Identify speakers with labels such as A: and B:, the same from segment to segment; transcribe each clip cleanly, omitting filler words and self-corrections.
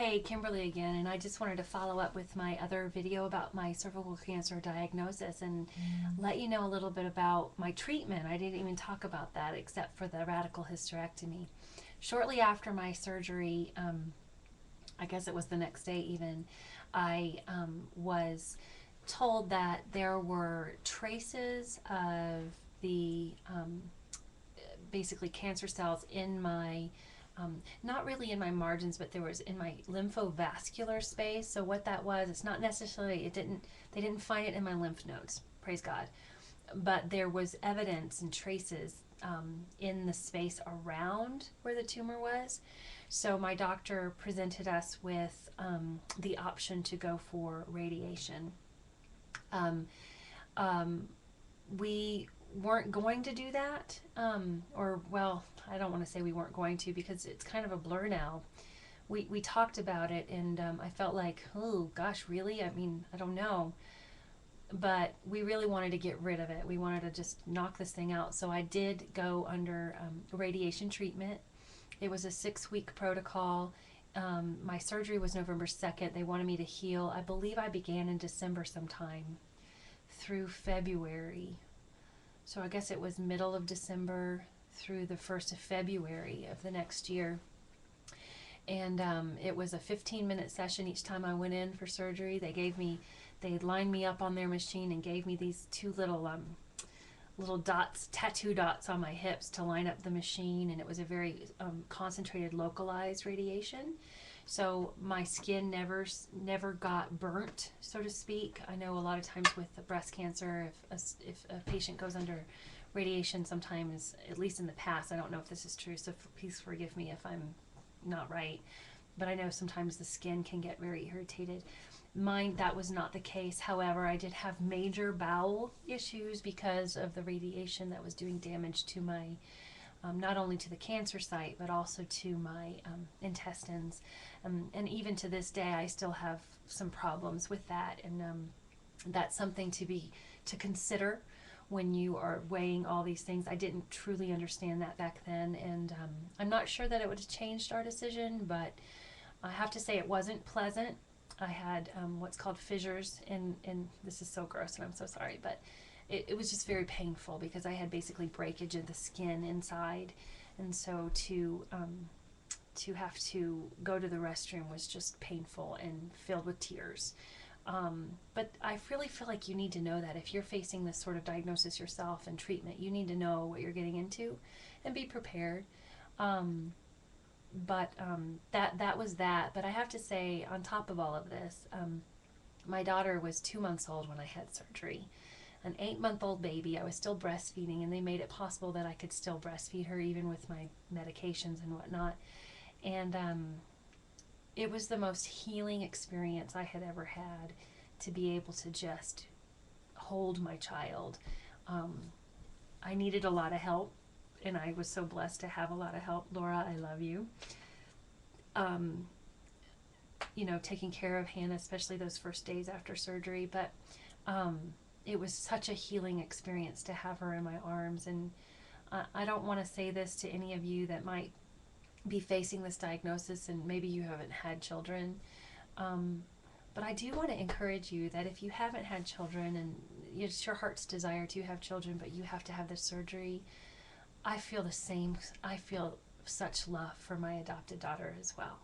A: Hey, Kimberly again, and I just wanted to follow up with my other video about my cervical cancer diagnosis and let you know a little bit about my treatment. I didn't even talk about that except for the radical hysterectomy. Shortly after my surgery, I guess it was the next day even, I was told that there were traces of the basically cancer cells in my not really in my margins, but there was in my lymphovascular space. So what that was, it's not necessarily, they didn't find it in my lymph nodes, praise God, but there was evidence and traces in the space around where the tumor was. So my doctor presented us with the option to go for radiation. Um, um, we weren't going to do that, or well, I don't want to say we weren't going to because it's kind of a blur now. We talked about it, and I felt like, oh gosh, really? I mean, I don't know. But we really wanted to get rid of it. We wanted to just knock this thing out. So I did go under radiation treatment. It was a 6-week protocol. My surgery was November 2nd. They wanted me to heal. I believe I began in December sometime through February. So I guess it was middle of December through the 1st of February of the next year. And it was a 15-minute session each time I went in for surgery. They lined me up on their machine and gave me these two little dots, tattoo dots on my hips to line up the machine. And it was a very concentrated, localized radiation. So my skin never got burnt, so to speak. I know a lot of times with the breast cancer, if a patient goes under radiation, sometimes, at least in the past, I don't know if this is true, so please forgive me if I'm not right, but I know sometimes the skin can get very irritated. Mine, that was not the case. However, I did have major bowel issues because of the radiation that was doing damage to my not only to the cancer site, but also to my intestines. And even to this day, I still have some problems with that. And that's something to consider when you are weighing all these things. I didn't truly understand that back then. And I'm not sure that it would have changed our decision, but I have to say it wasn't pleasant. I had what's called fissures and this is so gross and I'm so sorry, but it was just very painful because I had basically breakage of the skin inside, and so to have to go to the restroom was just painful and filled with tears. But I really feel like you need to know that if you're facing this sort of diagnosis yourself and treatment, you need to know what you're getting into and be prepared. That was that. But I have to say, on top of all of this, my daughter was 2 months old when I had surgery. An 8-month-old baby. I was still breastfeeding, and they made it possible that I could still breastfeed her even with my medications and whatnot. And it was the most healing experience I had ever had to be able to just hold my child. I needed a lot of help, and I was so blessed to have a lot of help. Laura, I love you. Taking care of Hannah, especially those first days after surgery. But it was such a healing experience to have her in my arms. And I don't want to say this to any of you that might be facing this diagnosis and maybe you haven't had children. But I do want to encourage you that if you haven't had children and it's your heart's desire to have children, but you have to have this surgery, I feel the same. I feel such love for my adopted daughter as well.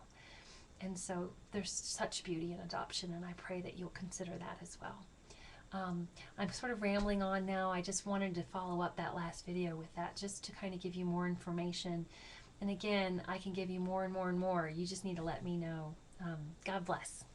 A: And so there's such beauty in adoption, and I pray that you'll consider that as well. I'm sort of rambling on now. I just wanted to follow up that last video with that just to kind of give you more information. And again, I can give you more and more and more. You just need to let me know. God bless.